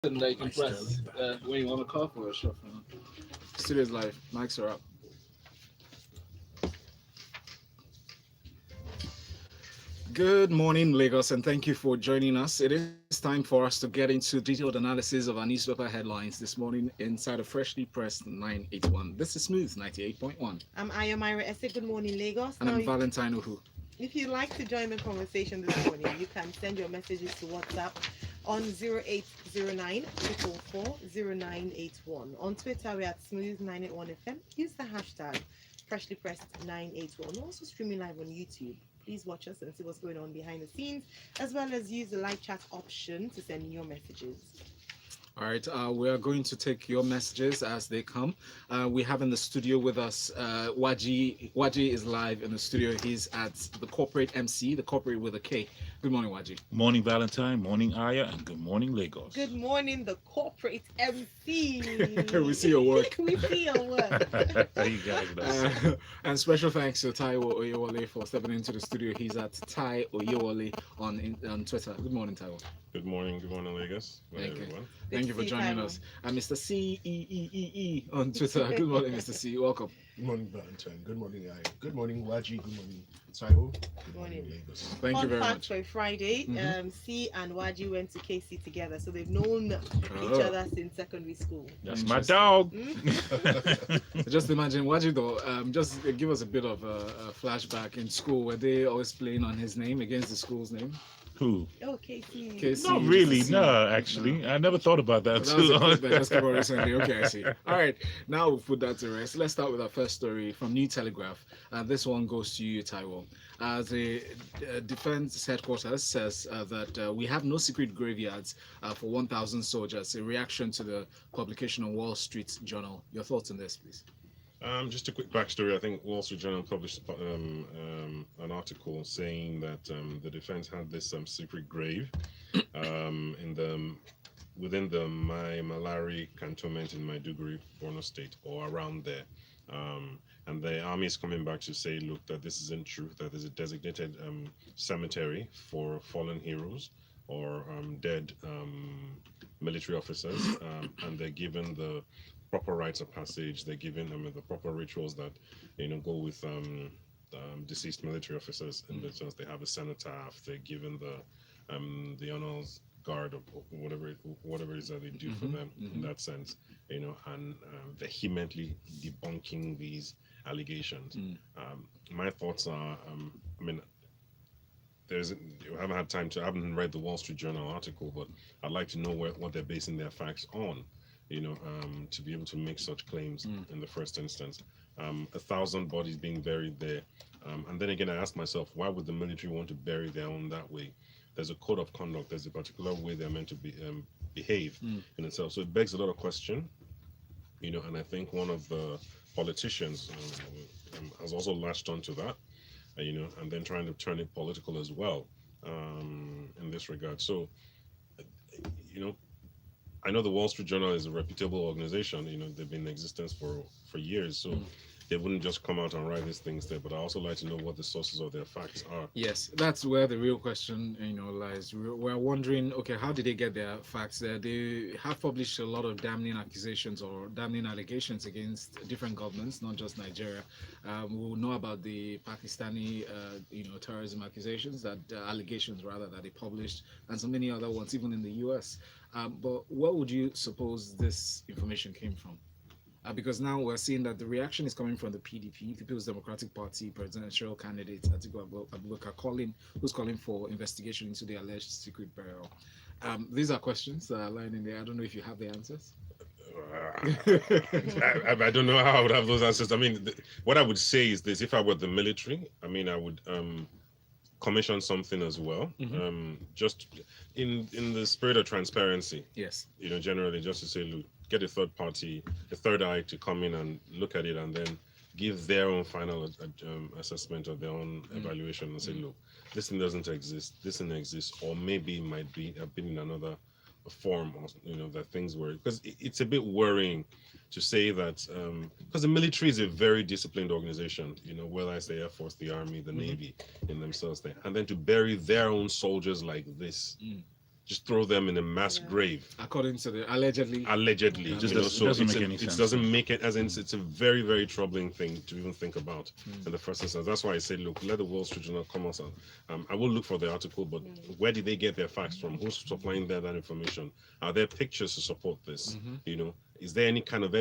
button that you can press when you want to call for a shot. Studio's live. Mics are up. Good morning, Lagos, and thank you for joining us. It is time for us to get into detailed analysis of our newspaper headlines this morning inside of Freshly Pressed 981. This is Smooth 98.1. I'm Ayo Mairo Ese. Good morning, Lagos. And I'm Valentine Ohu. If you'd like to join the conversation this morning, you can send your messages to WhatsApp on 0809 444 On Twitter, we're at Smooth981FM. Use the hashtag Freshly Pressed 981. We're also streaming live on YouTube. Please watch us and see what's going on behind the scenes, as well as use the live chat option to send your messages. All right, we are going to take your messages as they come. We have in the studio with us Nwaji. Nwaji is live in the studio. He's at the corporate MC, the corporate with a K. Good morning, Nwaji. Morning, Valentine. Morning, Aya. And good morning, Lagos. Good morning, the corporate MC. We see your work. We see your work. You guys know. And special thanks to Taiwo Oyewole for stepping into the studio. He's at Taiwo Oyewole on Twitter. Good morning, Taiwo. Good morning, Lagos. Thank you. Everyone. Thank you for joining us. And Mista Ceee on Twitter. Good morning, Mista Ceee. Welcome. Good morning, Valentine. Good morning, Ayo. Good morning, Nwaji. Good morning, Taiwo. Good morning, Lagos. Thank you very Fun much. fact for Friday, C and Nwaji went to KC together, so they've known each other since secondary school. That's my dog. So just imagine, Nwaji though, just give us a bit of a flashback in school. Were they always playing on his name against the school's name? Who? Oh, KC. KC. Not really. C. No, actually. I never thought about that. So that was a clip that just came out recently. Okay, I see. All right, now we'll put that to rest. Let's start with our first story from New Telegraph. This one goes to you, Taiwo. The defense headquarters says that we have no secret graveyards for 1,000 soldiers, in reaction to the publication on Wall Street Journal. Your thoughts on this, please? Just a quick backstory. I think Wall Street Journal published an article saying that the defense had this secret grave within the Malari cantonment in Maiduguri, Borno State, or around there. And the army is coming back to say, look, that this isn't true, that there's a designated cemetery for fallen heroes or dead military officers, and they're given the proper rites of passage. They're given the proper rituals that go with deceased military officers. In the sense, they have a cenotaph. They're given the honors guard or whatever it is that they do for them in that sense. And vehemently debunking these allegations. My thoughts are, I haven't read the Wall Street Journal article, but I'd like to know what they're basing their facts on. To be able to make such claims in the first instance. 1,000 bodies being buried there. And then again, I ask myself, why would the military want to bury their own that way? There's a code of conduct. There's a particular way they're meant to behave in itself. So it begs a lot of question, and I think one of the politicians has also latched onto that, and then trying to turn it political as well in this regard. So, I know the Wall Street Journal is a reputable organization. They've been in existence for years, so they wouldn't just come out and write these things there. But I also like to know what the sources of their facts are. Yes, that's where the real question, lies. We're wondering, okay, how did they get their facts there? They have published a lot of damning accusations or damning allegations against different governments, not just Nigeria. We'll know about the Pakistani, terrorism accusations, allegations rather, that they published, and so many other ones, even in the U.S. But what would you suppose this information came from? Because now we're seeing that the reaction is coming from the PDP, People's Democratic Party presidential candidate Atiku Abubakar, who's calling for investigation into the alleged secret burial. These are questions that are lying in there. I don't know if you have the answers. I don't know how I would have those answers. What I would say is this: if I were the military, I would commission something as well, just in the spirit of transparency. Yes. Generally, just to say, look, get a third party, a third eye to come in and look at it, and then give their own final assessment of their own evaluation, and say, look, this thing doesn't exist, this thing exists, or maybe it might have been in another form, or that things were, because it's a bit worrying to say that, because the military is a very disciplined organization, whether it's the Air Force, the Army, the Navy in themselves there, and then to bury their own soldiers like this, just throw them in a mass Yeah. grave. According to the allegedly. Allegedly, It just you know, doesn't- so doesn't it's make a- any it sense. doesn't make it, as in it's a very, very troubling thing to even think about Mm. in the first instance. That's why I said, look, let the Wall Street Journal come out. I will look for the article, but where did they get their facts from? Who's supplying them that information? Are there pictures to support this? Mhm. You know, is there any kind of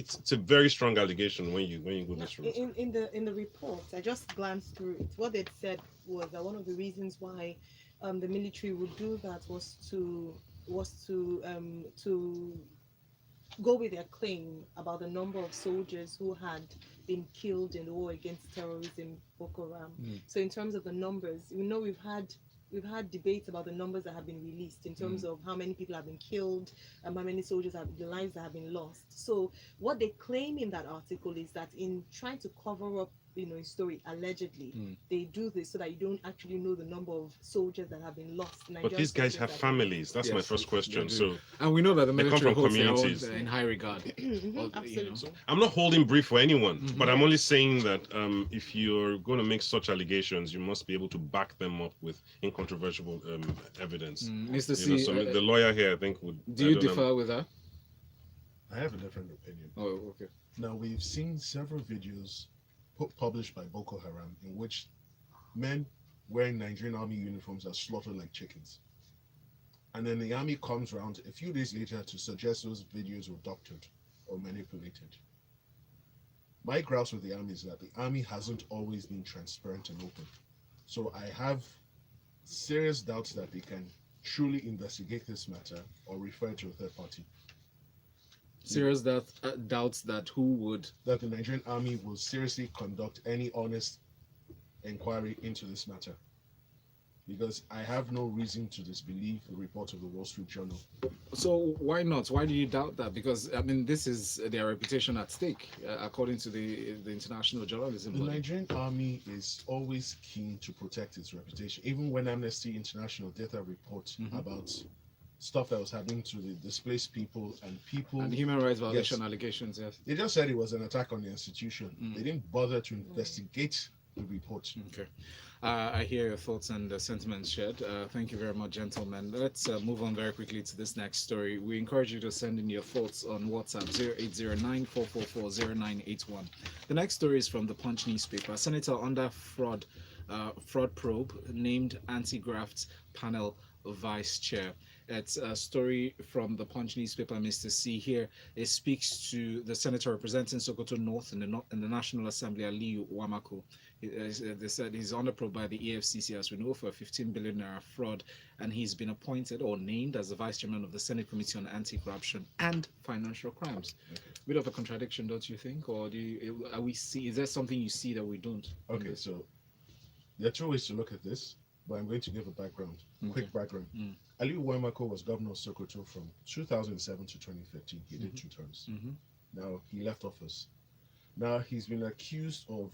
it's a very strong allegation when you go this route. In the report, I just glanced through it. What they said was that one of the reasons why the military would do that was to go with their claim about the number of soldiers who had been killed in the war against terrorism, Boko Haram. Mm. So in terms of the numbers, we know we've had debates about the numbers that have been released in terms of how many people have been killed, how many soldiers have the lives that have been lost. So what they claim in that article is that in trying to cover up, a story allegedly, they do this so that you don't actually know the number of soldiers that have been lost. But Nigerian these guys soldiers have that have been families. That's my Yes, first they question. do. So And we know that the They come military from holds their own communities. in high regard. Mhm, Or, absolutely. I'm not holding brief for anyone, Mhm. but I'm only saying that if you're going to make such allegations, you must be able to back them up with incontrovertible evidence. Mr. You know, C, so the lawyer here, I think, would. do I you don't know. differ with that? I have a different opinion. Oh, okay. Now, we've seen several videos published by Boko Haram in which men wearing Nigerian army uniforms are slaughtered like chickens. And then the army comes around a few days later to suggest those videos were doctored or manipulated. My grouse with the army is that the army hasn't always been transparent and open. So I have serious doubts that they can truly investigate this matter or refer to a third party. Serious doubts that who would. That the Nigerian army will seriously conduct any honest inquiry into this matter. Because I have no reason to disbelieve the report of the Wall Street Journal. So why not? Why do you doubt that? Because I mean, this is their reputation at stake, according to the international journalism The body. Nigerian army is always keen to protect its reputation. Even when Amnesty International did a report about stuff that was happening to the displaced people and people, And human rights violation allegations, yes. they just said it was an attack on the institution. They didn't bother to investigate the report. Okay. I hear your thoughts and the sentiments shared. Thank you very much, gentlemen. Let's move on very quickly to this next story. We encourage you to send in your thoughts on WhatsApp 0809-444-0981. The next story is from the Punch newspaper. Senator under fraud probe named anti-graft panel vice chair. It's a story from the Punch newspaper, Mr. Ceee here. It speaks to the senator representing Sokoto North in the National Assembly, Aliyu Wamako. They said he's under probe by the EFCC, as we know, for a 15 billion naira fraud, and he's been appointed or named as the vice chairman of the Senate Committee on Anti-Corruption and Financial Crimes. Bit of a contradiction, don't you think? Or is there something you see that we don't? Okay, so there are two ways to look at this, but I'm going to give a background, quick background. Aliyu Wamako was governor of Sokoto from 2007 to 2015. He did 2 terms. Now, he left office. Now, he's been accused of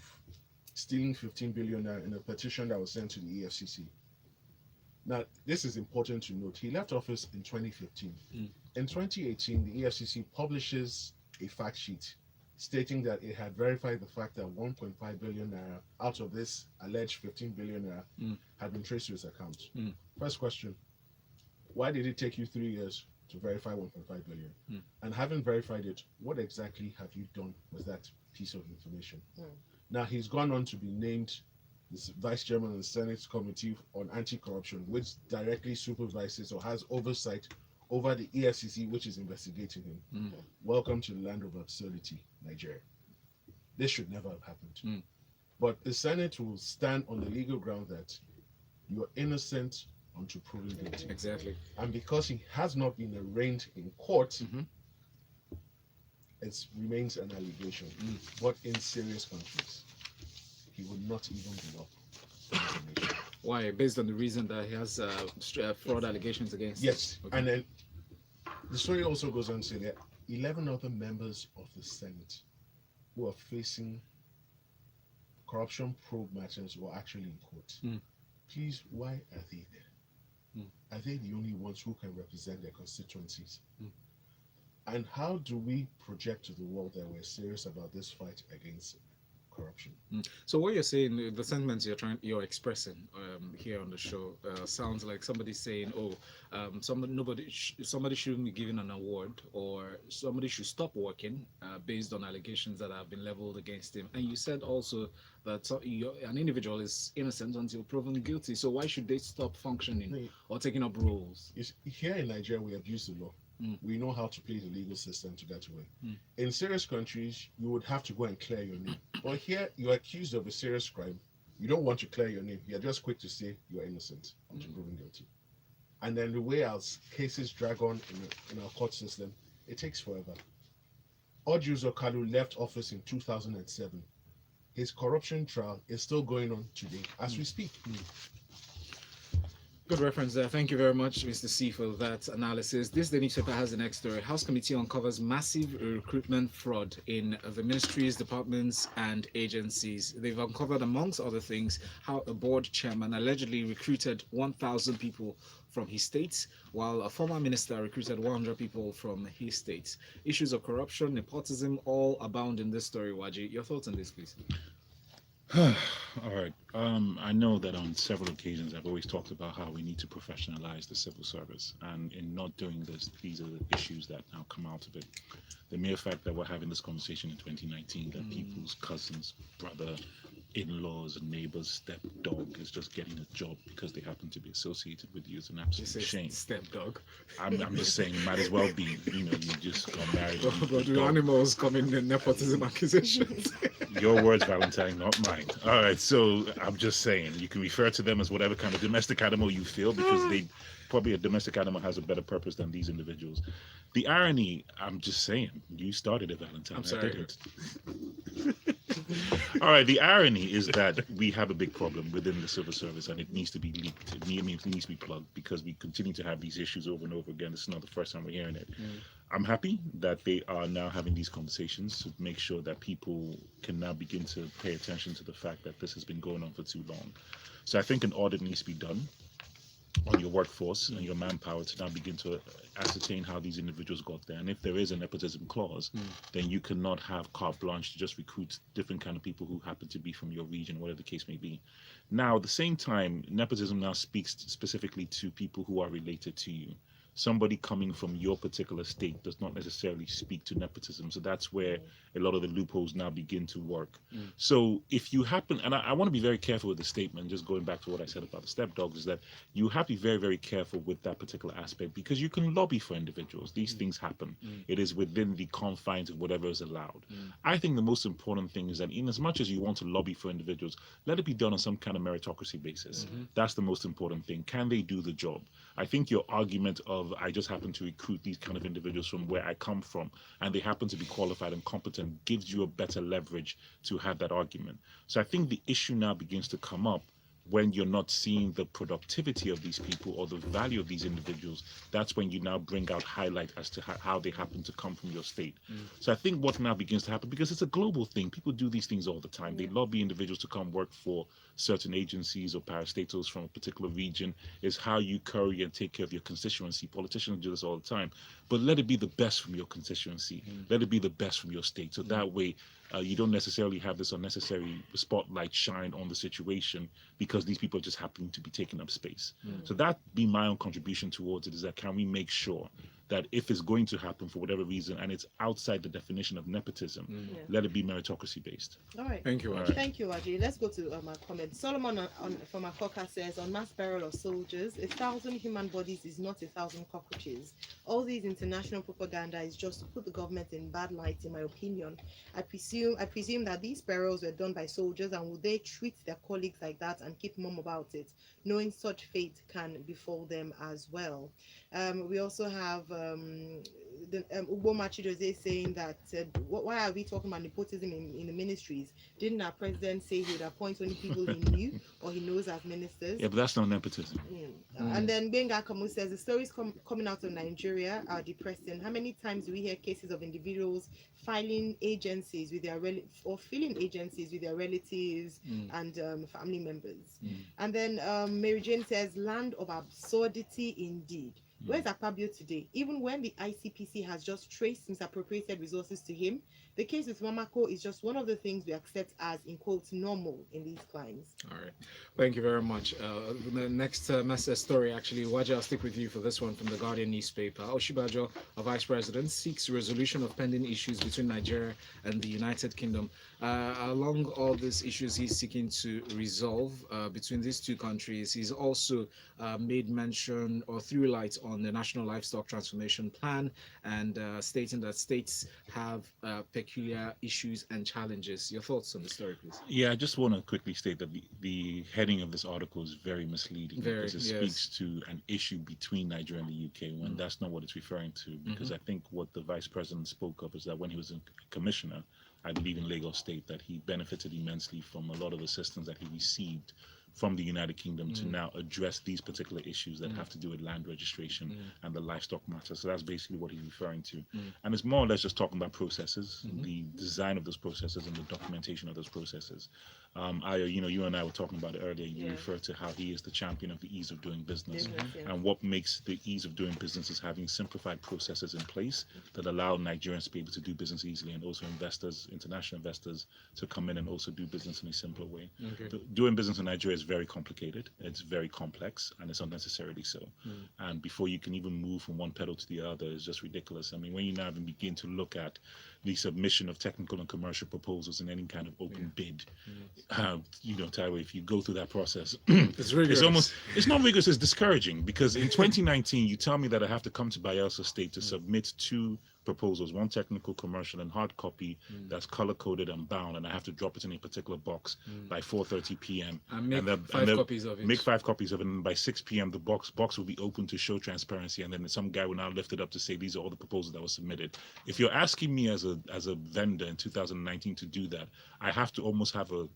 stealing 15 billion naira in a petition that was sent to the EFCC. Now, this is important to note. He left office in 2015. In 2018, the EFCC publishes a fact sheet stating that it had verified the fact that 1.5 billion naira out of this alleged 15 billion naira had been traced to his account. First question, why did it take you 3 years to verify 1.5 billion? And having verified it, what exactly have you done with that piece of information? Now, he's gone on to be named the vice chairman of the Senate Committee on Anti-Corruption, which directly supervises or has oversight over the EFCC, which is investigating him. Welcome to the land of absurdity, Nigeria. This should never have happened. But the Senate will stand on the legal ground that you're innocent until proven guilty. Exactly. And because he has not been arraigned in court, it remains an allegation. But in serious countries, he would not even be up for information. Why? Based on the reason that he has fraud allegations against him? Yes. Okay. And then the story also goes on to say that 11 other members of the Senate who are facing corruption probe matters were actually in court. Please, why are they there? Are they the only ones who can represent their constituencies? And how do we project to the world that we're serious about this fight against corruption. So what you're saying, the sentiments you're expressing here on the show, sounds like somebody saying, "Oh, somebody shouldn't be given an award, or somebody should stop working based on allegations that have been leveled against him." And you said also that an individual is innocent until proven guilty. So why should they stop functioning or taking up roles? Here in Nigeria, we abuse the law. We know how to play the legal system to get away. In serious countries, you would have to go and clear your name. But here, you're accused of a serious crime. You don't want to clear your name. You're just quick to say you're innocent until proven guilty. And then the way our cases drag on in our court system, it takes forever. Ojuzo Kalu left office in 2007. His corruption trial is still going on today as we speak. Good reference there. Thank you very much, Mr. Ceee, for that analysis. Thisday newspaper has the next story. House Committee uncovers massive recruitment fraud in the ministries, departments, and agencies. They've uncovered, amongst other things, how a board chairman allegedly recruited 1,000 people from his state, while a former minister recruited 100 people from his state. Issues of corruption, nepotism, all abound in this story. Waji, your thoughts on this, please? All right. I know that on several occasions I've always talked about how we need to professionalize the civil service, and in not doing this, these are the issues that now come out of it. The mere fact that we're having this conversation in 2019, that people's cousins, brother, in-laws, neighbors, stepdog is just getting a job because they happen to be associated with you is an absolute shame. Stepdog. I'm just saying, it might as well be, you just got married. But do animals come in the nepotism accusations? Your words, Valentine, not mine. All right, so I'm just saying, you can refer to them as whatever kind of domestic animal you feel, because they probably a domestic animal has a better purpose than these individuals. The irony, I'm just saying, you started it, Valentine. I'm sorry. I didn't. All right, the irony is that we have a big problem within the civil service, and it needs to be leaked. It needs to be plugged, because we continue to have these issues over and over again. This is not the first time we're hearing it. I'm happy that they are now having these conversations to make sure that people can now begin to pay attention to the fact that this has been going on for too long. So I think an audit needs to be done on your workforce and your manpower to now begin to ascertain how these individuals got there. And if there is a nepotism clause, then you cannot have carte blanche to just recruit different kind of people who happen to be from your region, whatever the case may be. Now, at the same time, nepotism now speaks specifically to people who are related to you. Somebody coming from your particular state does not necessarily speak to nepotism. So that's where a lot of the loopholes now begin to work. So if you happen, and I want to be very careful with the statement, just going back to what I said about the stepdogs, is that you have to be very, very careful with that particular aspect, because you can lobby for individuals. These things happen. It is within the confines of whatever is allowed. I think the most important thing is that in as much as you want to lobby for individuals, let it be done on some kind of meritocracy basis. That's the most important thing. Can they do the job? I think your argument of I just happen to recruit these kind of individuals from where I come from and they happen to be qualified and competent gives you a better leverage to have that argument. So I think the issue now begins to come up when you're not seeing the productivity of these people or the value of these individuals. That's when you now bring out highlight as to how they happen to come from your state. So I think what now begins to happen, because it's a global thing, people do these things all the time. They lobby individuals to come work for certain agencies or parastatals from a particular region, is how you curry and take care of your constituency. Politicians do this all the time, but let it be the best from your constituency. Let it be the best from your state. So that way you don't necessarily have this unnecessary spotlight shine on the situation because these people are just happening to be taking up space. So that be my own contribution towards it, is that can we make sure that if it's going to happen for whatever reason and it's outside the definition of nepotism, let it be meritocracy based. All right. Thank you, Waji. Right. Thank you, Waji. Let's go to my comment. Solomon from Akoka says, on mass burial of soldiers, 1,000 human bodies is not 1,000 cockroaches. All these international propaganda is just to put the government in bad light, in my opinion. I presume that these burials were done by soldiers, and would they treat their colleagues like that and keep mum about it, knowing such fate can befall them as well? We also have Ugbo Machidoze saying that why are we talking about nepotism in the ministries? Didn't our president say he would appoint only people he knew or he knows as ministers? Yeah, but that's not nepotism. And then Benga Kamu says the stories coming out of Nigeria are depressing. How many times do we hear cases of individuals filing agencies with their filling agencies with their relatives and family members? And then Mary Jane says, land of absurdity indeed. Where's Akpabio today? Even when the ICPC has just traced misappropriated resources to him, the case with Mamako is just one of the things we accept as, in quotes, normal in these crimes. All right. Thank you very much. The next message story, actually, Waja, I'll stick with you for this one from the Guardian newspaper. Osinbajo, a vice president, seeks resolution of pending issues between Nigeria and the United Kingdom. Along all these issues he's seeking to resolve between these two countries, he's also made mention or threw light on the National Livestock Transformation Plan and stating that states have peculiar issues and challenges. Your thoughts on the story, please? Yeah, I just want to quickly state that the heading of this article is very misleading because it speaks to an issue between Nigeria and the UK when that's not what it's referring to. Because I think what the vice president spoke of is that when he was a commissioner, I believe in Lagos State, that he benefited immensely from a lot of assistance that he received from the United Kingdom to now address these particular issues that have to do with land registration and the livestock matter. So that's basically what he's referring to. And it's more or less just talking about processes, the design of those processes and the documentation of those processes. Ayo, you and I were talking about it earlier. You referred to how he is the champion of the ease of doing business. And what makes the ease of doing business is having simplified processes in place that allow Nigerians to be able to do business easily, and also investors, international investors, to come in and also do business in a simpler way. Doing business in Nigeria is very complicated, it's very complex, and it's unnecessarily so. And before you can even move from one pedal to the other is just ridiculous. I mean, when you now even begin to look at the submission of technical and commercial proposals in any kind of open bid, Taiwo, if you go through that process, it's not rigorous, it's discouraging. Because in 2019, you tell me that I have to come to Bayelsa State to submit 2 proposals, one technical, commercial, and hard copy that's color coded and bound, and I have to drop it in a particular box by 4:30 p.m. And make 5 copies of it. Make 5 copies of it, and by 6 p.m. the box will be open to show transparency, and then some guy will now lift it up to say these are all the proposals that were submitted. If you're asking me as a vendor in 2019 to do that, I have to almost have a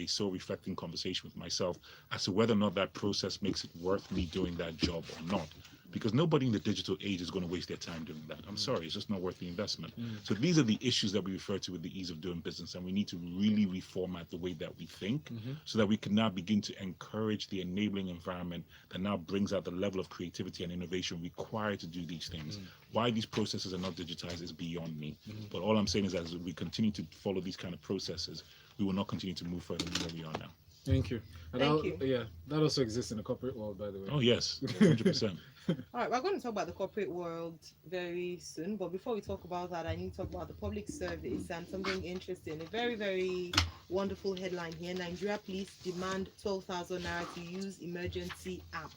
soul reflecting conversation with myself as to whether or not that process makes it worth me doing that job or not. Because nobody in the digital age is going to waste their time doing that. I'm sorry, it's just not worth the investment. So these are the issues that we refer to with the ease of doing business, and we need to really reformat the way that we think so that we can now begin to encourage the enabling environment that now brings out the level of creativity and innovation required to do these things. Why these processes are not digitized is beyond me. But all I'm saying is that as we continue to follow these kind of processes, we will not continue to move further than where we are now. Thank you. Thank you. Yeah, that also exists in the corporate world, by the way. Oh, yes, 100%. All right, we're going to talk about the corporate world very soon. But before we talk about that, I need to talk about the public service and something interesting. A very, very wonderful headline here. Nigeria police demand 12,000 naira to use emergency app.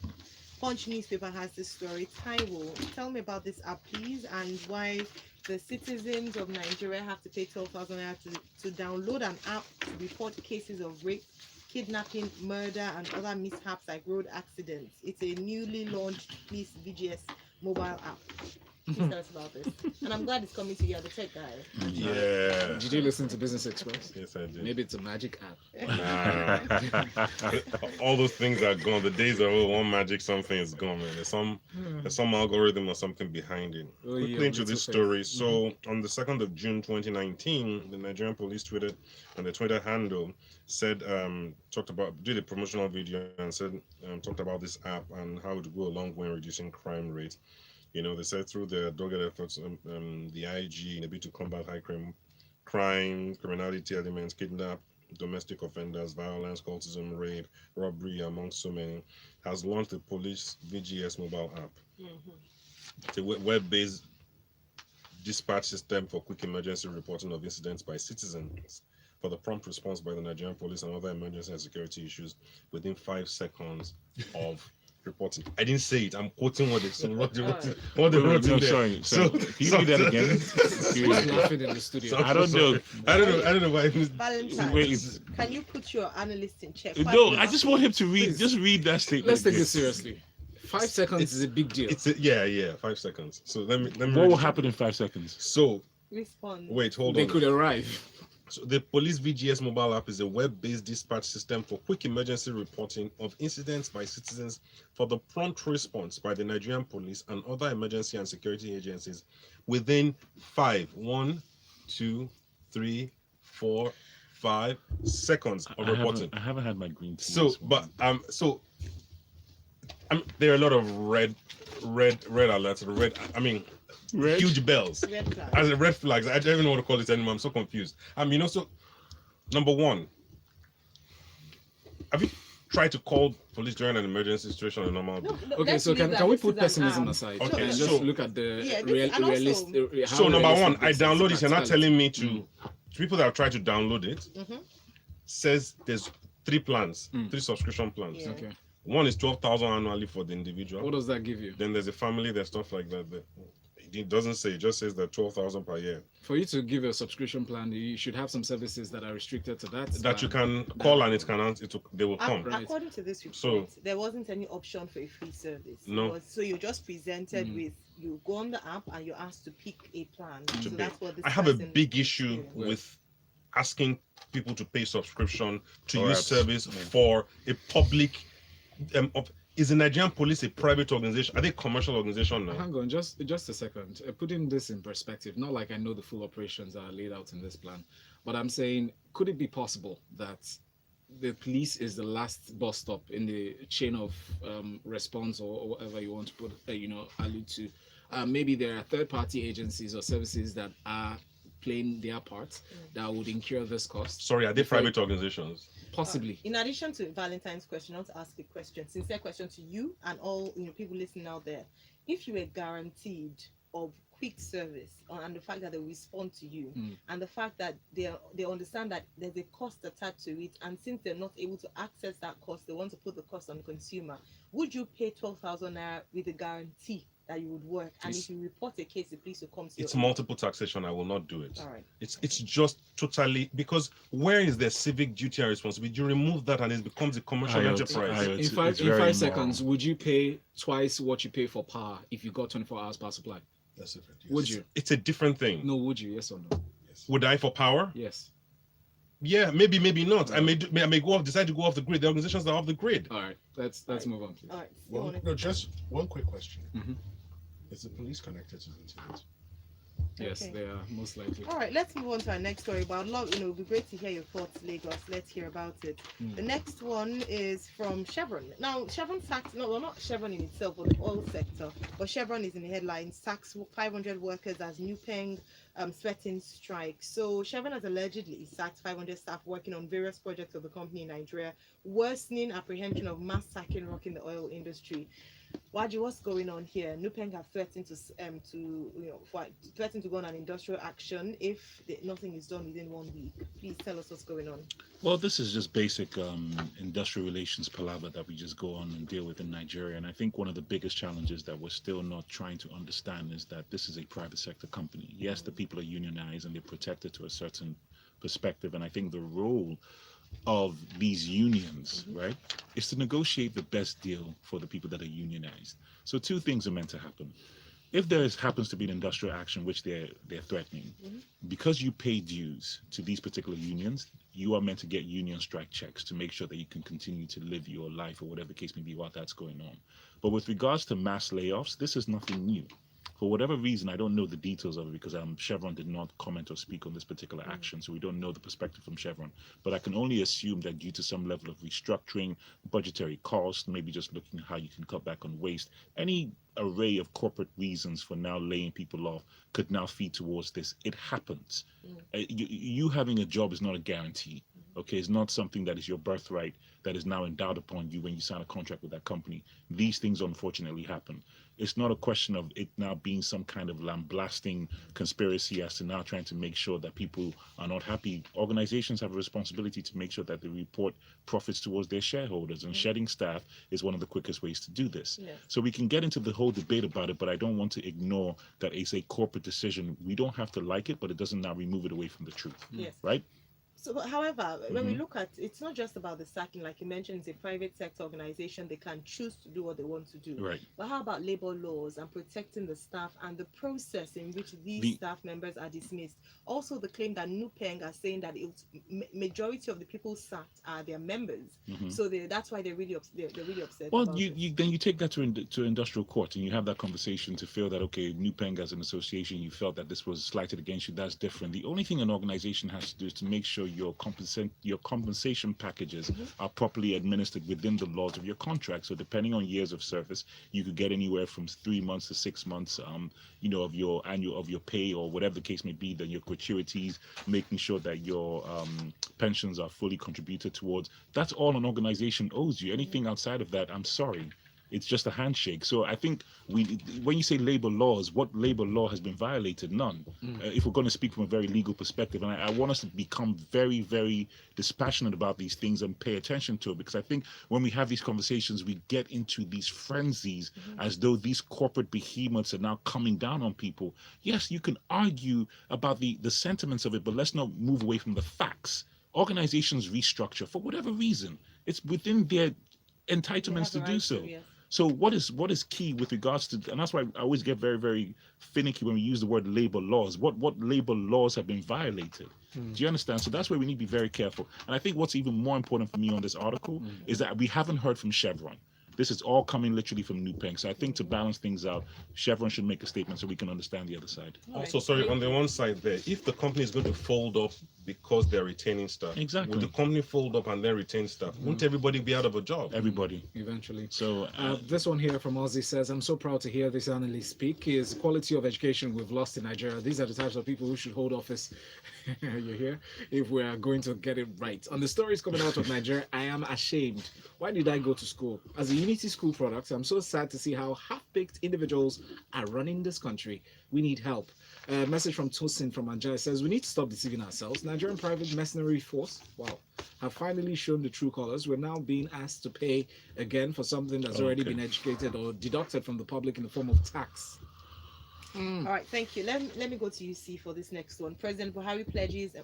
Punch newspaper has this story. Taiwo, tell me about this app, please, and why the citizens of Nigeria have to pay 12,000 naira to download an app to report cases of rape, kidnapping, murder, and other mishaps like road accidents. It's a newly launched police VGS mobile app. Please tell us about this. And I'm glad it's coming to you, the tech guy. Yeah. Did you listen to Business Express? Yes, I did. Maybe it's a magic app. Nah. All those things are gone. The days of one magic something is gone, man. There's some algorithm or something behind it. Oh, Quickly yeah, into this story. So on the 2nd of June 2019, the Nigerian police tweeted on the Twitter handle, said did a promotional video and said talked about this app and how it will go a long way in reducing crime rate. They said through the dogged efforts, the IG in a bid to combat high crime, criminality elements, kidnap, domestic offenders, violence, cultism, rape, robbery, amongst so many, has launched the police VGS mobile app. It's a web-based dispatch system for quick emergency reporting of incidents by citizens for the prompt response by the Nigerian police and other emergency and security issues within 5 seconds of reporting. I didn't say it. I'm quoting what they wrote in there. So can you read that again? Who's laughing in the studio? I don't know. I don't know why. Valentine, can you put your analyst in check? No, I just want him to read. Just read that statement. Let's take this seriously. 5 seconds is a big deal. 5 seconds. So let me. What will happen in 5 seconds? So respond. Wait, hold They on. could arrive. So the police VGS mobile app is a web-based dispatch system for quick emergency reporting of incidents by citizens for the prompt response by the Nigerian police and other emergency and security agencies within 5 seconds of reporting. I haven't had my green tea. So there are a lot of red alerts, huge bells. Red flag. As a red flags, I don't even know what to call it anymore. I'm so confused. So number one, have you tried to call police during an emergency situation or normal? No, Okay, let's so believe can that we this put is an pessimism arm. aside Okay, and so- just look at the Yeah, this- and also- realistic? So number one, I download it. You're not practicality. telling me to people that have tried to download it. Mhm. Says there's 3 plans, Mm. 3 subscription plans. Yeah. Okay, One is 12,000 annually for the individual. what does that give you? Then there's a family, there's stuff like that. It doesn't say, it just says that 12,000 per year. For you to give a subscription plan, you should have some services that are restricted to that. That you plan. can call and they will come. Right. According to this report, So- there wasn't any option for a free service. No. So you're just presented Mm. with, you go on the app and you're asked to pick a plan. To So pay. that's what this I have a person big issue experienced. with asking people to pay subscription to Or use apps. service for a public. Is the Nigerian police a private organization? Are they a commercial organization now? Hang on, just a second. Putting this in perspective, not like I know the full operations that are laid out in this plan, but I'm saying, could it be possible that the police is the last bus stop in the chain of response or whatever you want to put, allude to? Maybe there are third-party agencies or services that are playing their part that would incur this cost. Sorry, are they Before- private organizations? Possibly. In addition to Valentine's question, I want to ask a question, sincere question to you and all people listening out there. If you were guaranteed of quick service and the fact that they will respond to you and the fact that they understand that there's a cost attached to it, and since they're not able to access that cost, they want to put the cost on the consumer, would you pay 12,000 naira with a guarantee that you would work? And It's- if you report a case, the police will come to It's your multiple taxation. I will not do it. All right. It's just totally, because where is their civic duty and responsibility? You remove that and it becomes a commercial Ayo, enterprise. Ayo, In it's five very moral. seconds, would you pay twice what you pay for power if you got 24 hours power supply? That's different. Yes. Would you? It's a different thing. No, would you? Yes or no? Yes. Would I for power? Yes. Yeah, maybe not. I may decide to go off the grid. The organizations that are off the grid. All right. Let's move on, please. All right. Well, no, just one quick question. Mhm. Is the police connected to the internet? Yes, Okay. they are most likely. All right, let's move on to our next story. But I'd love, it would be great to hear your thoughts, Lagos. Let's hear about it. The next one is from Chevron. Now, Chevron sacks, no, well, not Chevron in itself, but the oil sector. But Chevron is in the headlines. Sacks 500 workers as NUPENG threatens strike. So Chevron has allegedly sacked 500 staff working on various projects of the company in Nigeria, worsening apprehension of mass sacking rocking the oil industry. Waji, what's going on here? NUPENG have threatened to go on an industrial action if nothing is done within 1 week. Please tell us what's going on. Well, this is just basic industrial relations palaver that we just go on and deal with in Nigeria. And I think one of the biggest challenges that we're still not trying to understand is that this is a private sector company. Yes, the people are unionized and they're protected to a certain perspective. And I think the role of these unions, right, is to negotiate the best deal for the people that are unionized. So 2 things are meant to happen. If there happens to be an industrial action which they're threatening, because you pay dues to these particular unions, you are meant to get union strike checks to make sure that you can continue to live your life or whatever the case may be while that's going on. But with regards to mass layoffs, this is nothing new. For whatever reason, I don't know the details of it because Chevron did not comment or speak on this particular action, so we don't know the perspective from Chevron. But I can only assume that due to some level of restructuring, budgetary cost, maybe just looking at how you can cut back on waste, any array of corporate reasons for now laying people off could now feed towards this. It happens. You having a job is not a guarantee. Okay, it's not something that is your birthright that is now endowed upon you when you sign a contract with that company. These things unfortunately happen. It's not a question of it now being some kind of lambasting conspiracy as to now trying to make sure that people are not happy. Organizations have a responsibility to make sure that they report profits towards their shareholders, and shedding staff is one of the quickest ways to do this. Yes. So we can get into the whole debate about it, but I don't want to ignore that it's a corporate decision. We don't have to like it, but it doesn't now remove it away from the truth, Yes. right? So, however, when we look at, it's not just about the sacking, like you mentioned, it's a private sector organization. They can choose to do what they want to do. Right. But how about labor laws and protecting the staff and the process in which these staff members are dismissed? Also, the claim that NUPENG are saying that majority of the people sacked are their members. So that's why they're really upset. Well, about it. you take that to industrial court and you have that conversation to feel that, okay, NUPENG as an association, you felt that this was slighted against you. That's different. The only thing an organization has to do is to make sure sure your compensation packages are properly administered within the laws of your contract. So depending on years of service, you could get anywhere from 3 months to 6 months, of your pay or whatever the case may be. Then your gratuities, making sure that your pensions are fully contributed towards. That's all an organization owes you. Anything outside of that, I'm sorry, it's just a handshake. So I think when you say labor laws, what labor law has been violated? None. If we're going to speak from a very legal perspective, and I want us to become very, very dispassionate about these things and pay attention to it, because I think when we have these conversations, we get into these frenzies as though these corporate behemoths are now coming down on people. Yes, you can argue about the sentiments of it, but let's not move away from the facts. Organizations restructure for whatever reason. It's within their entitlements to do so. So what is key with regards to, and that's why I always get very, very finicky when we use the word labor laws. What labor laws have been violated? Do you understand? So that's where we need to be very careful. And I think what's even more important for me on this article is that we haven't heard from Chevron. This is all coming literally from NUPENG. So I think to balance things out, Chevron should make a statement so we can understand the other side. Also, sorry, on the one side there, if the company is going to fold up because they're retaining staff, Exactly. would the company fold up and then retain staff? Wouldn't everybody be out of a job? Everybody. Eventually. So This one here from Ozzy says, I'm so proud to hear this analyst speak. Is quality of education we've lost in Nigeria. These are the types of people who should hold office. You hear? If we are going to get it right. On the stories coming out of Nigeria, I am ashamed. Why did I go to school? As a Unity School product, I'm so sad to see how half-baked individuals are running this country. We need help. Message from Tosin from Anjay says, we need to stop deceiving ourselves. Nigerian private mercenary force, have finally shown the true colors. We're now being asked to pay again for something that's already been educated or deducted from the public in the form of tax. All right, thank you. Let me go to you, C, for this next one. President Buhari pledges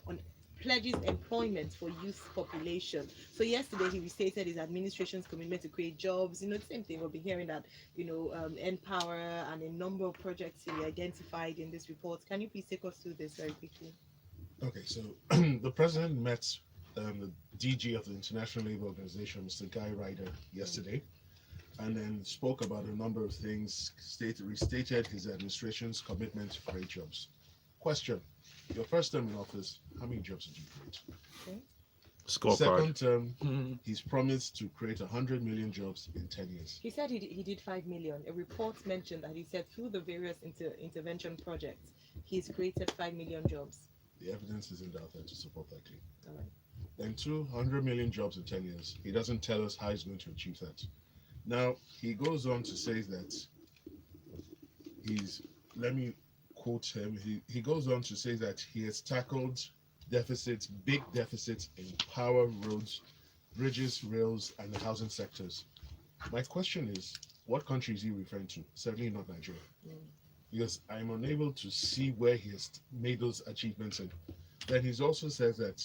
employment for youth population. So yesterday he restated his administration's commitment to create jobs. The same thing we'll be hearing that, Empower and a number of projects he identified in this report. Can you please take us through this very quickly? Okay, so the president met the DG of the International Labour Organization, Mr. Guy Ryder, yesterday, and then spoke about a number of things, restated his administration's commitment to create jobs. Question: your first term in office, how many jobs did you create? Okay. Scorecard. Second term, he's promised to create 100 million jobs in 10 years. He said he did 5 million. A report mentioned that he said through the various intervention projects, he's created 5 million jobs. The evidence isn't out there to support that claim. All right. Then 200 million jobs in 10 years. He doesn't tell us how he's going to achieve that. Now, he goes on to say that let me quote him, he goes on to say that he has tackled big deficits in power, roads, bridges, rails, and the housing sectors. My question is, what country is he referring to? Certainly not Nigeria. Because I'm unable to see where he has made those achievements in. Then he also says that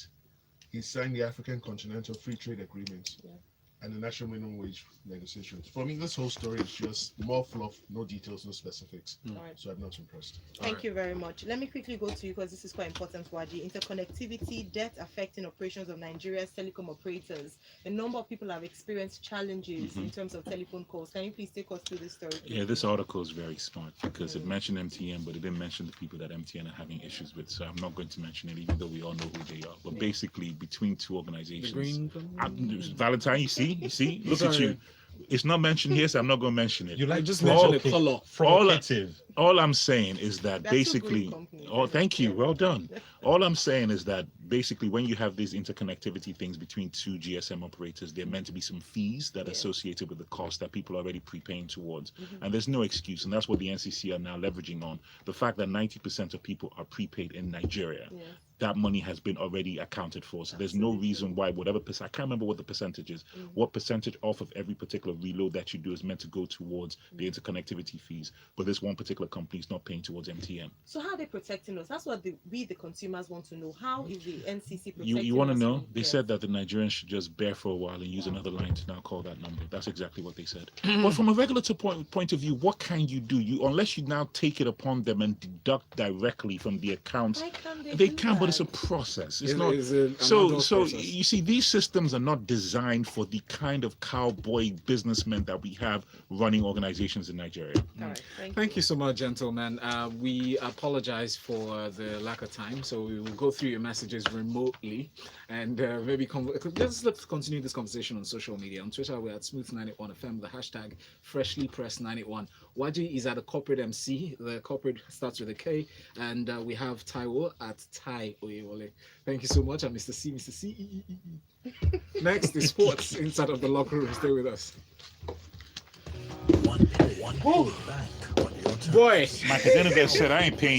he signed the African Continental Free Trade Agreement and the national minimum wage negotiations. For me, this whole story is just more fluff, no details, no specifics. All right. So I'm not impressed. Thank you very much. Let me quickly go to you because this is quite important, Nwaji. Interconnectivity, debt affecting operations of Nigeria's telecom operators. A number of people have experienced challenges in terms of telephone calls. Can you please take us through this story? Yeah, this article is very smart because it mentioned MTN, but it didn't mention the people that MTN are having issues with. So I'm not going to mention it, even though we all know who they are. But basically, between two organizations, Valentine, you see, look at you. It's not mentioned here, so I'm not going to mention it. You like just mention the color. All I'm saying is that basically, thank you, well done. All I'm saying is that basically when you have these interconnectivity things between two GSM operators, there are meant to be some fees that are associated with the cost that people are already prepaying towards. And there's no excuse, and that's what the NCC are now leveraging on. The fact that 90% of people are prepaid in Nigeria. That money has been already accounted for. So there's no reason why whatever percent, I can't remember what the percentage is, what percentage off of every particular reload that you do is meant to go towards the interconnectivity fees. But this one particular company is not paying towards MTN. So how are they protecting us? That's what we, the consumers, want to know. How is the NCC protecting You want to us? know? They said that the Nigerians should just bear for a while and use another line to now call that number. That's exactly what they said. But from a regulatory point of view, what can you do? Unless you now take it upon them and deduct directly from the account. Why can't They do can, but it's a process. It's It not. is an So arduous so process. you see, these systems are not designed for the kind of cowboy businessmen that we have running organizations in Nigeria. All right. Thank you so much, gentlemen. We apologize for the lack of time, so we will go through your messages remotely, and maybe let's continue this conversation on social media. On Twitter, we're at Smooth91FM, the hashtag FreshlyPressed91. Waji is at a corporate MC. The corporate starts with a K, and we have Taiwo at Taiwo Oyewole. Thank you so much, and Mr. C, Mr. C. Next is sports inside of the locker room. Stay with us. One back on your turn. Boy, Mike, at the end of that said, I ain't paying